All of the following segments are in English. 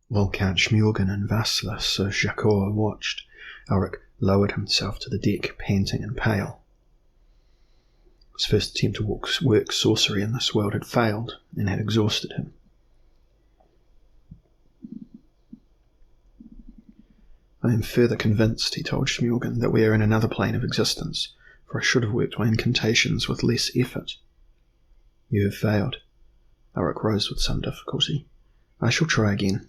While Count Schmurgen and Vassler Sir Jacques watched, Elric lowered himself to the deck, panting and pale. His first attempt to work sorcery in this world had failed and had exhausted him. "I am further convinced," he told Schmurgen, "that we are in another plane of existence, for I should have worked my incantations with less effort." "You have failed." Elric rose with some difficulty. "I shall try again."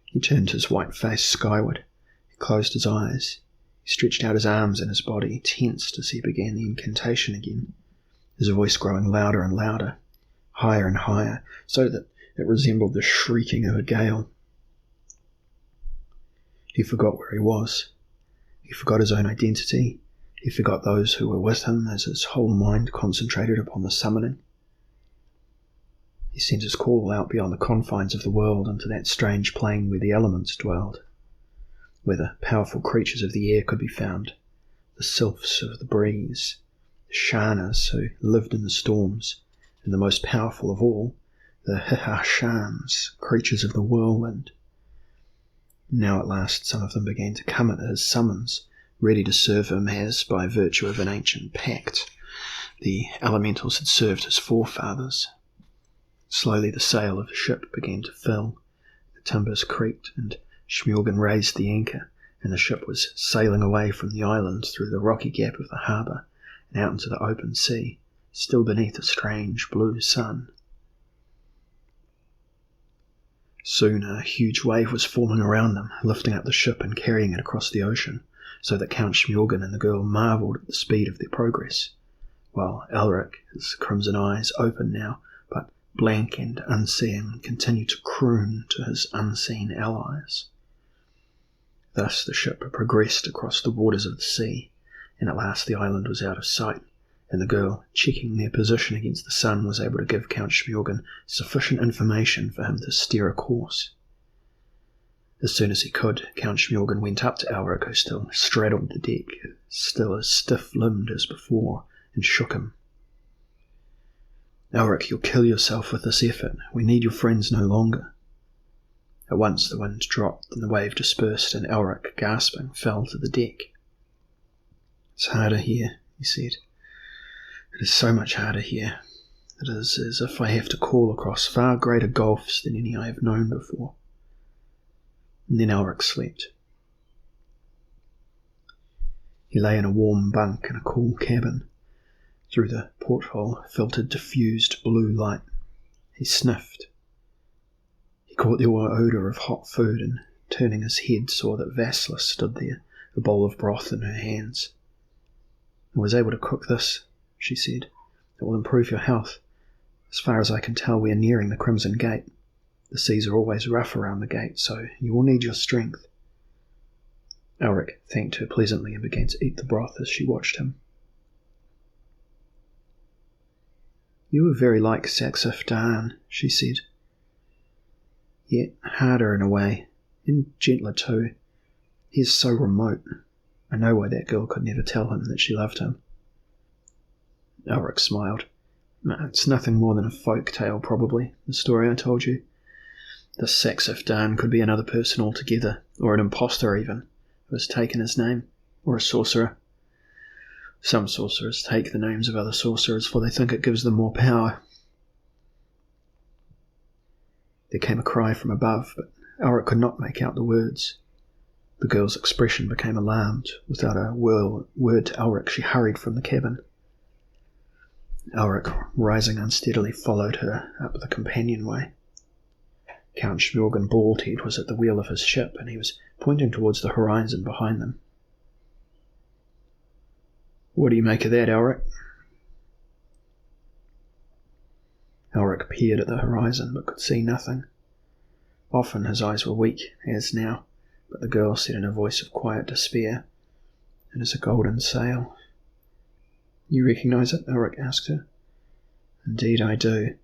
He turned his white face skyward. He closed his eyes. He stretched out his arms and his body, tensed as he began the incantation again, his voice growing louder and louder, higher and higher, so that it resembled the shrieking of a gale. He forgot where he was. He forgot his own identity. He forgot those who were with him as his whole mind concentrated upon the summoning. He sent his call out beyond the confines of the world into that strange plane where the elements dwelled, where the powerful creatures of the air could be found, the sylphs of the breeze, the shanas who lived in the storms, and the most powerful of all, the hihashans, creatures of the whirlwind. Now at last some of them began to come at his summons, ready to serve him as, by virtue of an ancient pact, the elementals had served his forefathers. Slowly the sail of the ship began to fill, the timbers creaked, and Schmurgen raised the anchor, and the ship was sailing away from the island through the rocky gap of the harbour and out into the open sea, still beneath a strange blue sun. Soon a huge wave was forming around them, lifting up the ship and carrying it across the ocean, so that Count Schmurgen and the girl marvelled at the speed of their progress, while Elric, his crimson eyes open now, but blank and unseeing, continued to croon to his unseen allies. Thus the ship progressed across the waters of the sea, and at last the island was out of sight, and the girl, checking their position against the sun, was able to give Count Schmurgen sufficient information for him to steer a course. As soon as he could, Count Schmurgen went up to Elric, who still straddled the deck, still as stiff-limbed as before, and shook him. "Elric, you'll kill yourself with this effort. We need your friends no longer." At once the wind dropped and the wave dispersed, and Elric, gasping, fell to the deck. "It's harder here," he said. "It is so much harder here. It is as if I have to call across far greater gulfs than any I have known before." And then Elric slept. He lay in a warm bunk in a cool cabin. Through the porthole filtered diffused blue light. He sniffed. He caught the odour of hot food, and turning his head saw that Vassler stood there, a bowl of broth in her hands. "I was able to cook this," she said. "It will improve your health. As far as I can tell, we are nearing the Crimson Gate. The seas are always rough around the gate, so you will need your strength." Elric thanked her pleasantly and began to eat the broth as she watched him. "You are very like Saxif Dan," she said. "Yet harder in a way, and gentler too. He is so remote. I know why that girl could never tell him that she loved him." Elric smiled. "It's nothing more than a folk tale, probably, the story I told you. This Saxif Dan could be another person altogether, or an impostor even, who has taken his name, or a sorcerer. Some sorcerers take the names of other sorcerers, for they think it gives them more power." There came a cry from above, but Elric could not make out the words. The girl's expression became alarmed. Without a word to Elric, she hurried from the cabin. Elric, rising unsteadily, followed her up the companionway. Count Schmurgen Baldhead was at the wheel of his ship, and he was pointing towards the horizon behind them. "What do you make of that, Elric?" Elric peered at the horizon, but could see nothing. Often his eyes were weak, as now, but the girl said in a voice of quiet despair, "It is a golden sail." "You recognise it?" Elric asked her. "Indeed I do.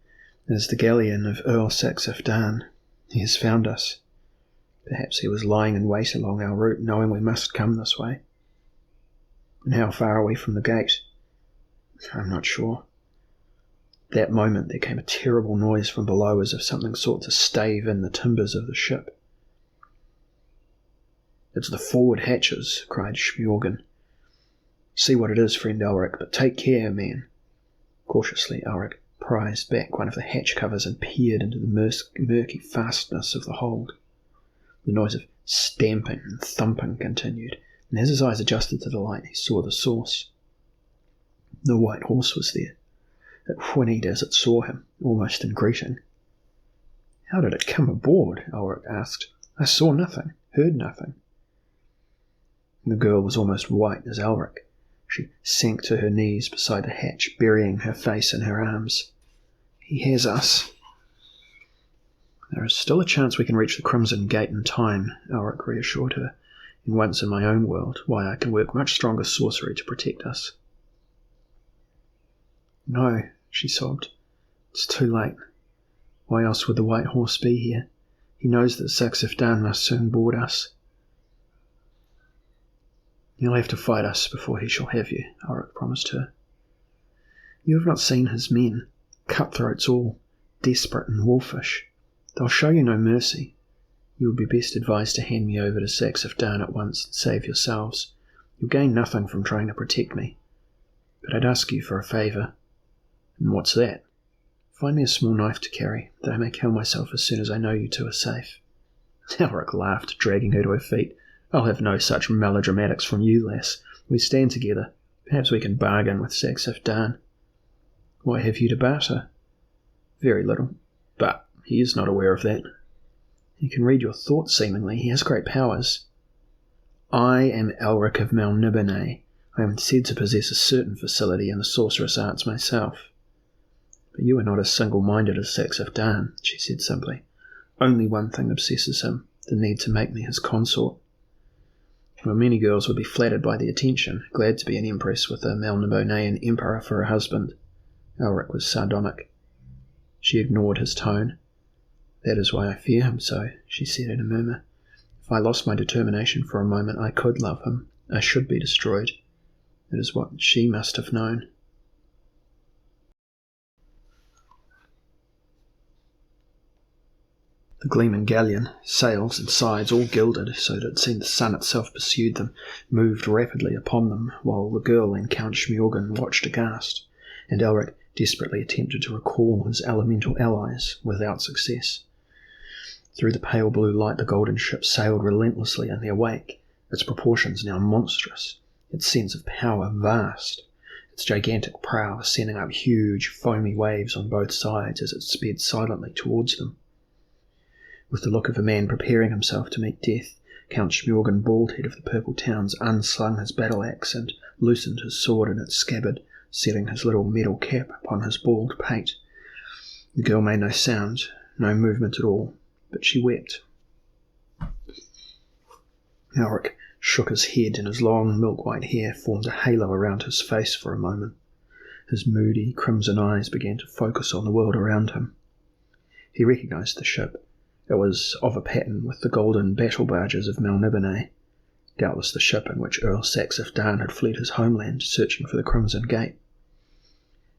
It is the galleon of Earl Saxif Dan. He has found us. Perhaps he was lying in wait along our route, knowing we must come this way." "And how far are we from the gate?" "I'm not sure." That moment there came a terrible noise from below, as if something sought to stave in the timbers of the ship. "It's the forward hatches," cried Smorgon. "See what it is, friend Elric, but take care, man." Cautiously Elric prized back one of the hatch covers and peered into the murky fastness of the hold. The noise of stamping and thumping continued, and as his eyes adjusted to the light, he saw the source. The white horse was there. It whinnied as it saw him, almost in greeting. "How did it come aboard?" Elric asked. "I saw nothing, heard nothing." The girl was almost white as Elric. She sank to her knees beside the hatch, burying her face in her arms. "He has us." "There is still a chance we can reach the Crimson Gate in time," Elric reassured her. "And once in my own world, why, I can work much stronger sorcery to protect us." "No," she sobbed. "It's too late. Why else would the White Horse be here? He knows that Saxif Dan must soon board us." "He'll have to fight us before he shall have you," Elric promised her. "You have not seen his men. Cutthroats all, desperate and wolfish. They'll show you no mercy. You would be best advised to hand me over to Saxif Dan at once and save yourselves. You'll gain nothing from trying to protect me. But I'd ask you for a favour." "And what's that?" "Find me a small knife to carry, that I may kill myself as soon as I know you two are safe." Elric laughed, dragging her to her feet. "I'll have no such melodramatics from you, lass. We stand together. Perhaps we can bargain with Saxif Dan." "What have you to barter?" "Very little. But he is not aware of that." "He can read your thoughts, seemingly. He has great powers." "I am Elric of Melniboné. I am said to possess a certain facility in the sorcerous arts myself." "But you are not as single-minded as Saxif Dan," she said simply. "Only one thing obsesses him, the need to make me his consort." "Well, many girls would be flattered by the attention, glad to be an empress with a Melnibonéan emperor for a husband." Elric was sardonic. She ignored his tone. "That is why I fear him so," she said in a murmur. "If I lost my determination for a moment, I could love him. I should be destroyed. It is what she must have known." The gleaming galleon, sails and sides all gilded so that it seemed the sun itself pursued them, moved rapidly upon them, while the girl and Count Smorgon watched aghast, and Elric desperately attempted to recall his elemental allies, without success. Through the pale blue light the golden ship sailed relentlessly in their wake, its proportions now monstrous, its sense of power vast, its gigantic prow sending up huge, foamy waves on both sides as it sped silently towards them. With the look of a man preparing himself to meet death, Count Smorgon Baldhead of the Purple Towns unslung his battle-axe and loosened his sword in its scabbard, setting his little metal cap upon his bald pate. The girl made no sound, no movement at all, but she wept. Elric shook his head, and his long milk-white hair formed a halo around his face for a moment. His moody, crimson eyes began to focus on the world around him. He recognized the ship. It was of a pattern with the golden battle barges of Melniboné, doubtless the ship in which Earl Saxif Dan had fled his homeland, searching for the Crimson Gate.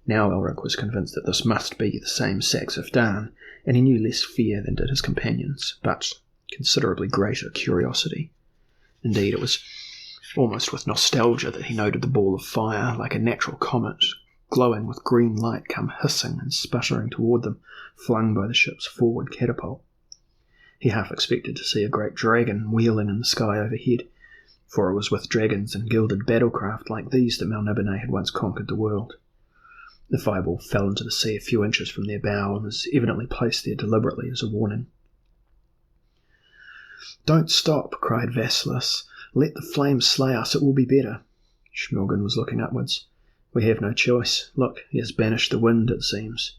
Now Elric was convinced that this must be the same Saxif Dan, and he knew less fear than did his companions, but considerably greater curiosity. Indeed, it was almost with nostalgia that he noted the ball of fire, like a natural comet, glowing with green light, come hissing and sputtering toward them, flung by the ship's forward catapult. He half expected to see a great dragon wheeling in the sky overhead, for it was with dragons and gilded battlecraft like these that Melniboné had once conquered the world. The fireball fell into the sea a few inches from their bow and was evidently placed there deliberately as a warning. "Don't stop," cried Vasilis. "Let the flames slay us, it will be better." Smorgon was looking upwards. "We have no choice. Look, he has banished the wind, it seems."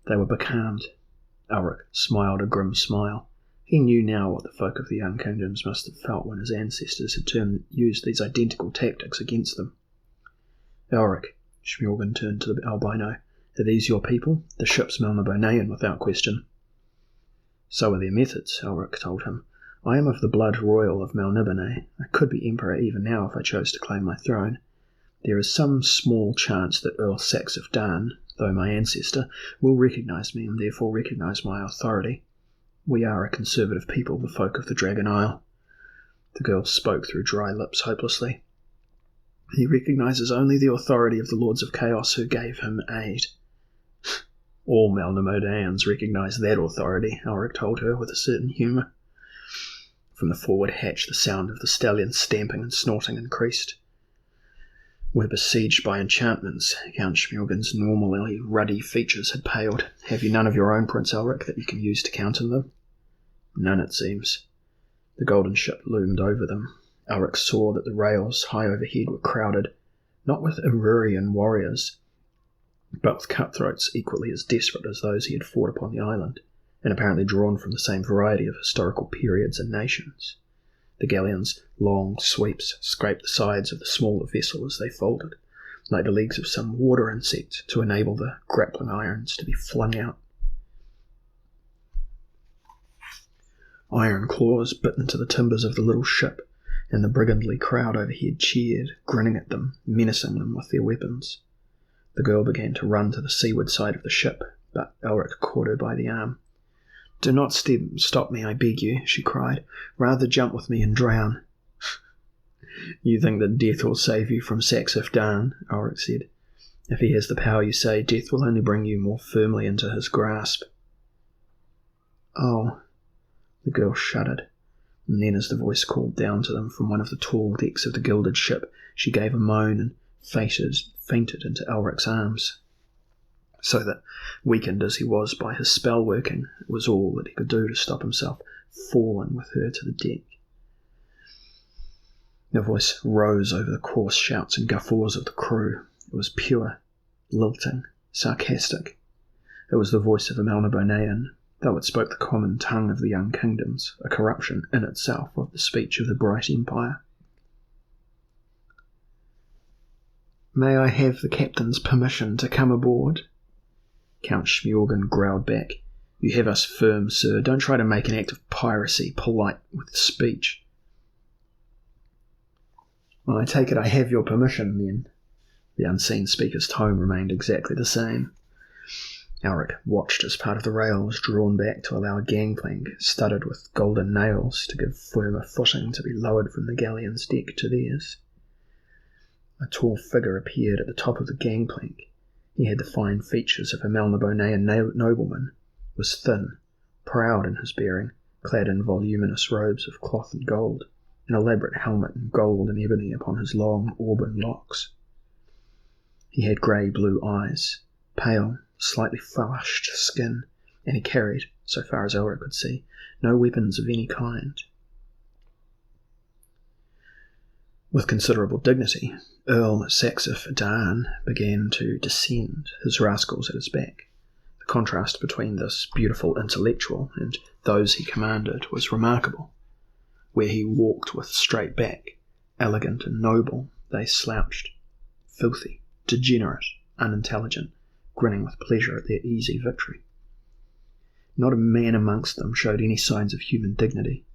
They were becalmed. Elric smiled a grim smile. He knew now what the folk of the young kingdoms must have felt when his ancestors had used these identical tactics against them. "Elric," Smorgon turned to the albino, "are these your people? The ship's Melnibonéan, without question." "So are their methods," Elric told him. "I am of the blood royal of Melniboné. I could be emperor even now if I chose to claim my throne. There is some small chance that Earl Saxif Dan, though my ancestor, will recognise me and therefore recognise my authority. We are a conservative people, the folk of the Dragon Isle." The girl spoke through dry lips hopelessly. "He recognises only the authority of the Lords of Chaos who gave him aid." "All Melnibonéans recognise that authority," Elric told her with a certain humour. From the forward hatch the sound of the stallion's stamping and snorting increased. "We're besieged by enchantments." Count Schmurgen's normally ruddy features had paled. "Have you none of your own, Prince Elric, that you can use to counter them?" "None, it seems." The golden ship loomed over them. Elric saw that the rails high overhead were crowded, not with Emrurian warriors, but with cutthroats equally as desperate as those he had fought upon the island, and apparently drawn from the same variety of historical periods and nations. The galleon's long sweeps scraped the sides of the smaller vessel as they folded, like the legs of some water insect, to enable the grappling irons to be flung out. Iron claws bit into the timbers of the little ship, and the brigandly crowd overhead cheered, grinning at them, menacing them with their weapons. The girl began to run to the seaward side of the ship, but Elric caught her by the arm. "Do not stop me, I beg you," she cried. "Rather jump with me and drown." "You think that death will save you from Saxif Dan," Elric said. "If he has the power you say, death will only bring you more firmly into his grasp." "Oh," the girl shuddered, and then as the voice called down to them from one of the tall decks of the gilded ship, she gave a moan and fainted into Elric's arms. So that, weakened as he was by his spell working, it was all that he could do to stop himself falling with her to the deck. The voice rose over the coarse shouts and guffaws of the crew. It was pure, lilting, sarcastic. It was the voice of a Melnibonéan, though it spoke the common tongue of the young kingdoms, a corruption in itself of the speech of the bright empire. "May I have the captain's permission to come aboard?" Count Schmurgen growled back. "You have us firm, sir. Don't try to make an act of piracy polite with speech." "Well, I take it I have your permission, then." The unseen speaker's tone remained exactly the same. Elric watched as part of the rail was drawn back to allow a gangplank studded with golden nails to give firmer footing to be lowered from the galleon's deck to theirs. A tall figure appeared at the top of the gangplank. He had the fine features of a Melnibonéan nobleman, was thin, proud in his bearing, clad in voluminous robes of cloth and gold, an elaborate helmet in gold and ebony upon his long auburn locks. He had grey-blue eyes, pale, slightly flushed skin, and he carried, so far as Elric could see, no weapons of any kind. With considerable dignity, Earl Saxif Dan began to descend, his rascals at his back. The contrast between this beautiful intellectual and those he commanded was remarkable. Where he walked with straight back, elegant and noble, they slouched, filthy, degenerate, unintelligent, grinning with pleasure at their easy victory. Not a man amongst them showed any signs of human dignity.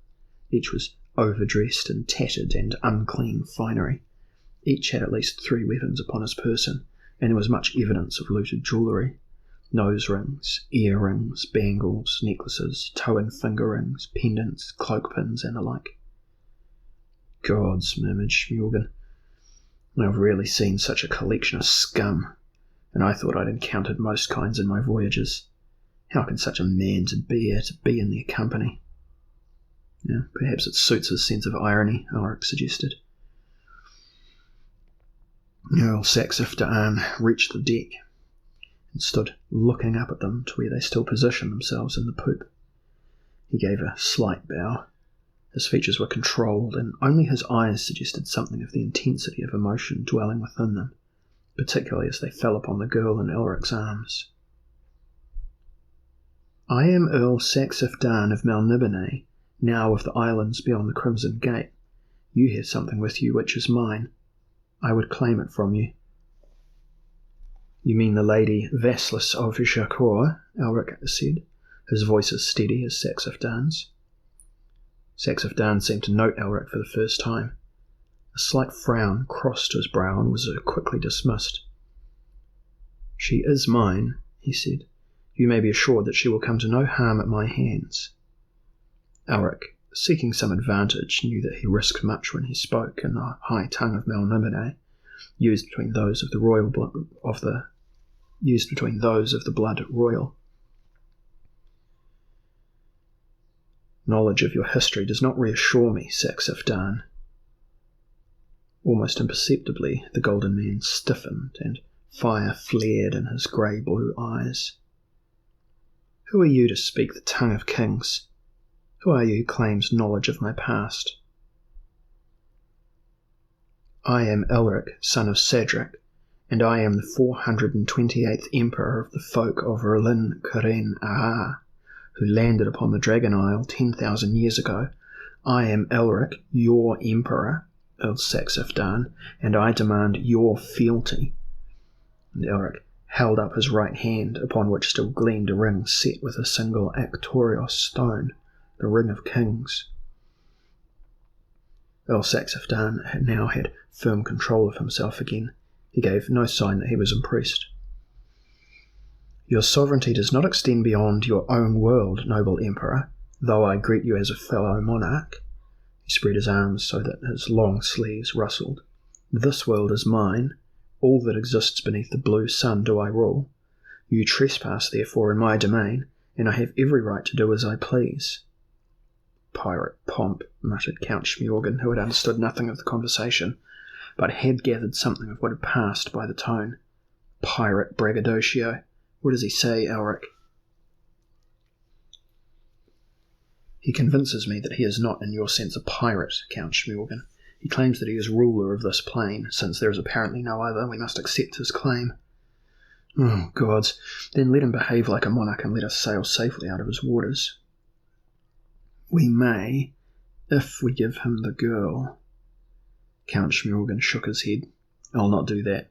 Each was overdressed in tattered and unclean finery. Each had at least 3 weapons upon his person, and there was much evidence of looted jewellery. Nose rings, earrings, bangles, necklaces, toe and finger rings, pendants, cloak pins, and the like. "Gods," murmured Schmurgen, "I've rarely seen such a collection of scum, and I thought I'd encountered most kinds in my voyages. How can such a man bear to be in their company?" "Yeah, perhaps it suits his sense of irony," Elric suggested. Earl Saxif Dan reached the deck and stood looking up at them to where they still positioned themselves in the poop. He gave a slight bow. His features were controlled, and only his eyes suggested something of the intensity of emotion dwelling within them, particularly as they fell upon the girl in Elric's arms. "I am Earl Saxif Dan of Melniboné, now of the islands beyond the Crimson Gate. You have something with you which is mine. I would claim it from you." "You mean the Lady Vasslis of Shakor?" Elric said, his voice as steady as Saxif Dan's. Saxif Dan seemed to note Elric for the first time. A slight frown crossed his brow and was quickly dismissed. "She is mine," he said. "You may be assured that she will come to no harm at my hands." Elric, seeking some advantage, knew that he risked much when he spoke in the high tongue of Melniboné, used between those of the blood royal. "Knowledge of your history does not reassure me, Saxif Dan." Almost imperceptibly, the golden man stiffened, and fire flared in his grey-blue eyes. "Who are you to speak the tongue of kings? Who are you who claims knowledge of my past?" "I am Elric, son of Cedric, and I am the 428th Emperor of the folk of R'lin Karen Aha, who landed upon the Dragon Isle 10,000 years ago. I am Elric, your Emperor, Earl Saxif Dan, and I demand your fealty." And Elric held up his right hand, upon which still gleamed a ring set with a single Actorios stone, the Ring of Kings. Earl Saxif Dan now had firm control of himself again. He gave no sign that he was impressed. "Your sovereignty does not extend beyond your own world, noble Emperor, though I greet you as a fellow monarch." He spread his arms so that his long sleeves rustled. "This world is mine. All that exists beneath the blue sun do I rule. You trespass, therefore, in my domain, and I have every right to do as I please." "Pirate pomp," muttered Count Schmjorgen, who had understood nothing of the conversation, but had gathered something of what had passed by the tone. "Pirate braggadocio. What does he say, Elric?" "He convinces me that he is not in your sense a pirate, Count Schmjorgen. He claims that he is ruler of this plane. Since there is apparently no other, we must accept his claim." "Oh, gods, then let him behave like a monarch and let us sail safely out of his waters." "We may, if we give him the girl." Count Schmjorgen shook his head. "I'll not do that.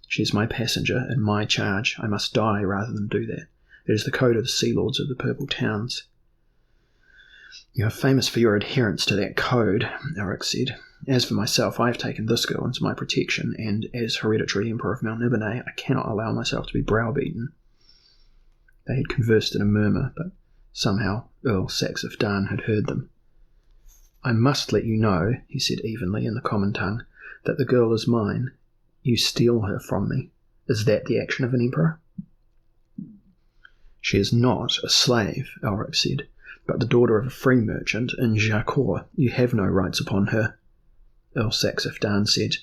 She is my passenger, in my charge. I must die rather than do that. It is the code of the Sea Lords of the Purple Towns." "You are famous for your adherence to that code," Elric said. "As for myself, I have taken this girl into my protection, and as hereditary Emperor of Melniboné, I cannot allow myself to be browbeaten." They had conversed in a murmur, but somehow Earl Saxif Dan had heard them. "I must let you know," he said evenly in the common tongue, "that the girl is mine. You steal her from me. Is that the action of an emperor?" "She is not a slave," Elric said, "but the daughter of a free merchant in Jacor. You have no rights upon her." Earl Saxif Dan said,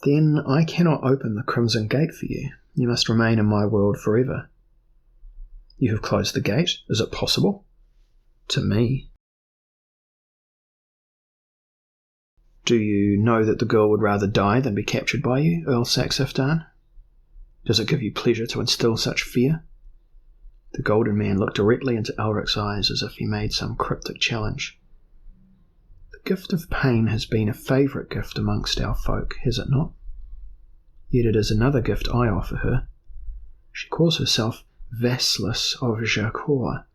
"Then I cannot open the Crimson Gate for you. You must remain in my world forever." "You have closed the gate? Is it possible?" "To me." "Do you know that the girl would rather die than be captured by you, Earl Saxif Dan? Does it give you pleasure to instill such fear?" The golden man looked directly into Elric's eyes as if he made some cryptic challenge. "The gift of pain has been a favourite gift amongst our folk, has it not? Yet it is another gift I offer her. She calls herself Vassalless of Jacor,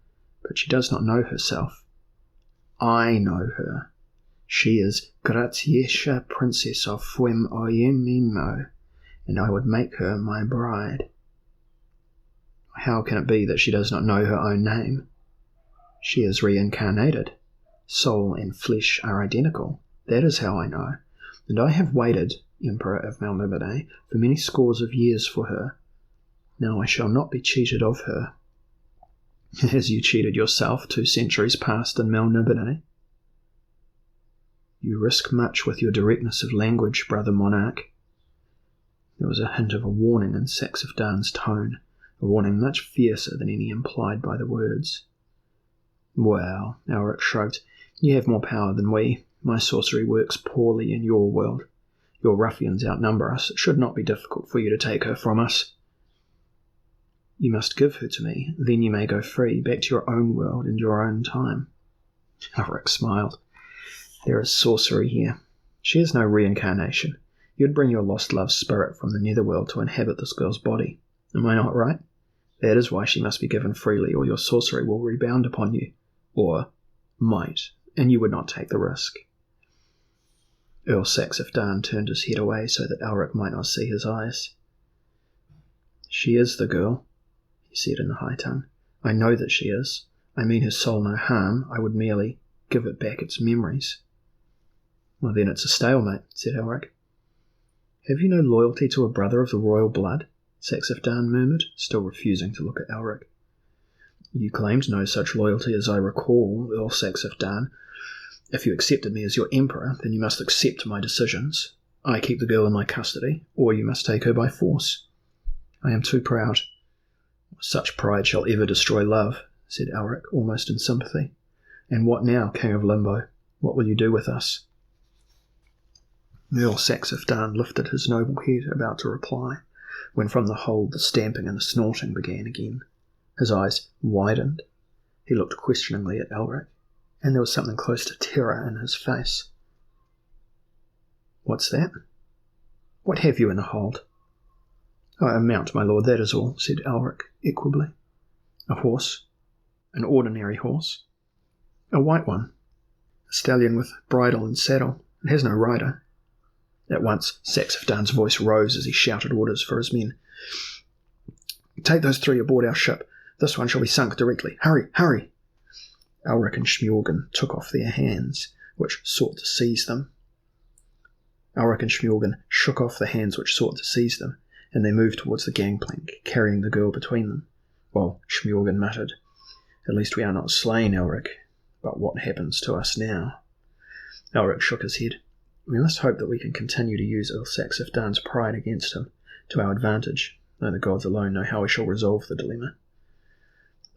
but she does not know herself. I know her. She is Gratiesha, Princess of Fuem Oyemimo, and I would make her my bride." "How can it be that she does not know her own name?" "She is reincarnated. Soul and flesh are identical. That is how I know. And I have waited, Emperor of Melniboné, for many scores of years for her. Now I shall not be cheated of her." "As you cheated yourself 2 centuries past in Melniboné." "You risk much with your directness of language, brother monarch." There was a hint of a warning in Saxif Dan's tone, a warning much fiercer than any implied by the words. "Well," Elric shrugged, "you have more power than we. My sorcery works poorly in your world. Your ruffians outnumber us. It should not be difficult for you to take her from us." "You must give her to me, then you may go free, back to your own world and your own time." Elric smiled. "There is sorcery here. She is no reincarnation. You'd bring your lost love's spirit from the netherworld to inhabit this girl's body. Am I not right? That is why she must be given freely, or your sorcery will rebound upon you. Or might, and you would not take the risk." Earl Saxif Dan turned his head away so that Elric might not see his eyes. She is the girl, he said in the high tongue. I know that she is. I mean her soul no harm. I would merely give it back its memories. Well, then it's a stalemate, said Elric. Have you no loyalty to a brother of the royal blood? Saxifdan murmured, still refusing to look at Elric. You claimed no such loyalty as I recall, Earl Saxifdan. If you accepted me as your emperor, then you must accept my decisions. I keep the girl in my custody, or you must take her by force. I am too proud. Such pride shall ever destroy love, said Elric, almost in sympathy. And what now, King of Limbo? What will you do with us? Earl Saxifdan lifted his noble head, about to reply, when from the hold the stamping and the snorting began again. His eyes widened. He looked questioningly at Elric, and there was something close to terror in his face. What's that? What have you in the hold? A mount, my lord, that is all, said Elric equably. A horse? An ordinary horse? A white one. A stallion with bridle and saddle. It has no rider. At once Saxifdan's voice rose as he shouted orders for his men. Take those 3 aboard our ship. This one shall be sunk directly. Hurry, hurry! Elric and Smjorgen took off their hands, which sought to seize them. Elric and Smjorgen shook off the hands which sought to seize them, and they moved towards the gangplank, carrying the girl between them, while Smjorgen muttered, At least we are not slain, Elric, but what happens to us now? Elric shook his head. We must hope that we can continue to use Earl Saxifdan's pride against him, to our advantage, though the gods alone know how we shall resolve the dilemma.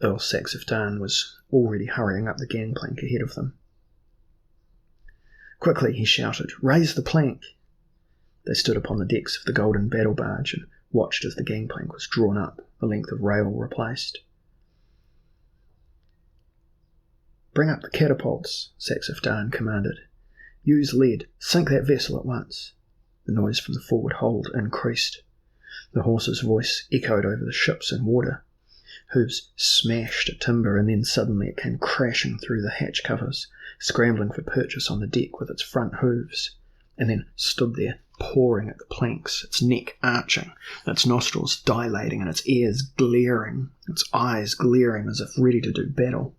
Earl Saxifdan was already hurrying up the gangplank ahead of them. Quickly, he shouted, raise the plank! They stood upon the decks of the golden battle barge and watched as the gangplank was drawn up, a length of rail replaced. Bring up the catapults, Saxifdan commanded. Use lead. Sink that vessel at once. The noise from the forward hold increased. The horse's voice echoed over the ships and water. Hooves smashed at timber, and then suddenly it came crashing through the hatch covers, scrambling for purchase on the deck with its front hooves, and then stood there, pawing at the planks, its neck arching, its nostrils dilating, and its ears glaring, its eyes glaring as if ready to do battle.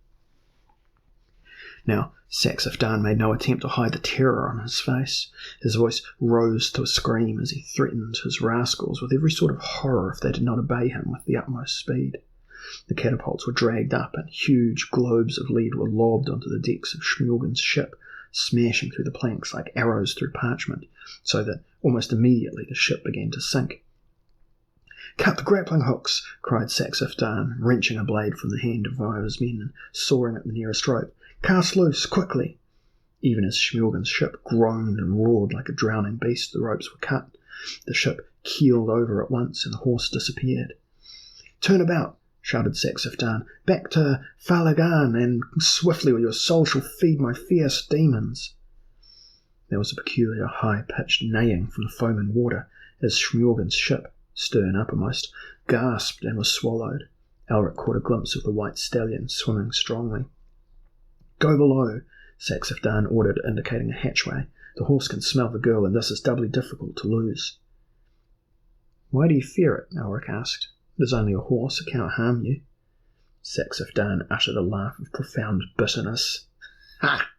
Now, Saxifdan made no attempt to hide the terror on his face. His voice rose to a scream as he threatened his rascals with every sort of horror if they did not obey him with the utmost speed. The catapults were dragged up, and huge globes of lead were lobbed onto the decks of Smjorgen's ship, smashing through the planks like arrows through parchment, so that almost immediately the ship began to sink. Cut the grappling hooks, cried Saxifdan, wrenching a blade from the hand of one of his men and sawing at the nearest rope. Cast loose, quickly! Even as Smjorgen's ship groaned and roared like a drowning beast, the ropes were cut. The ship keeled over at once, and the horse disappeared. Turn about, shouted Saxifdan. Back to Falagan, and swiftly, or your soul shall feed my fierce demons. There was a peculiar high-pitched neighing from the foaming water as Smjorgen's ship, stern uppermost, gasped and was swallowed. Elric caught a glimpse of the white stallion swimming strongly. Go below, Saxifdan ordered, indicating a hatchway. The horse can smell the girl, and this is doubly difficult to lose. Why do you fear it? Elric asked. It is only a horse, it cannot harm you. Saxifdan uttered a laugh of profound bitterness. Ha!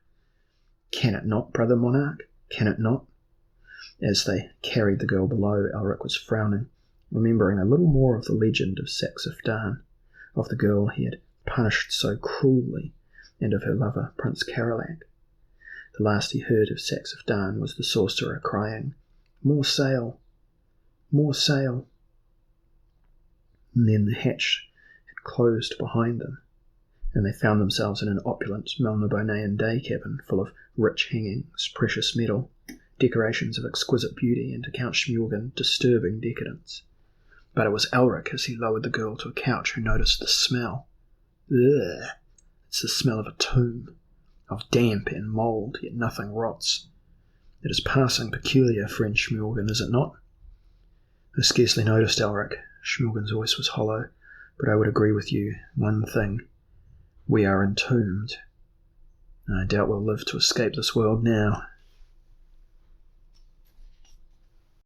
Can it not, brother monarch? Can it not? As they carried the girl below, Elric was frowning, remembering a little more of the legend of Saxifdan, of the girl he had punished so cruelly, and of her lover, Prince Karolak. The last he heard of Saxifdan was the sorcerer crying, More sail! More sail! And then the hatch had closed behind them, and they found themselves in an opulent Melniboné day cabin full of rich hangings, precious metal, decorations of exquisite beauty, and to Count Smjorgen, disturbing decadence. But it was Elric, as he lowered the girl to a couch, who noticed the smell. Ugh! It's the smell of a tomb, of damp and mould, yet nothing rots. It is passing peculiar, friend Smjorgen, is it not? I scarcely noticed, Elric. Smjorgen's voice was hollow, but I would agree with you. One thing. We are entombed. I doubt we'll live to escape this world now.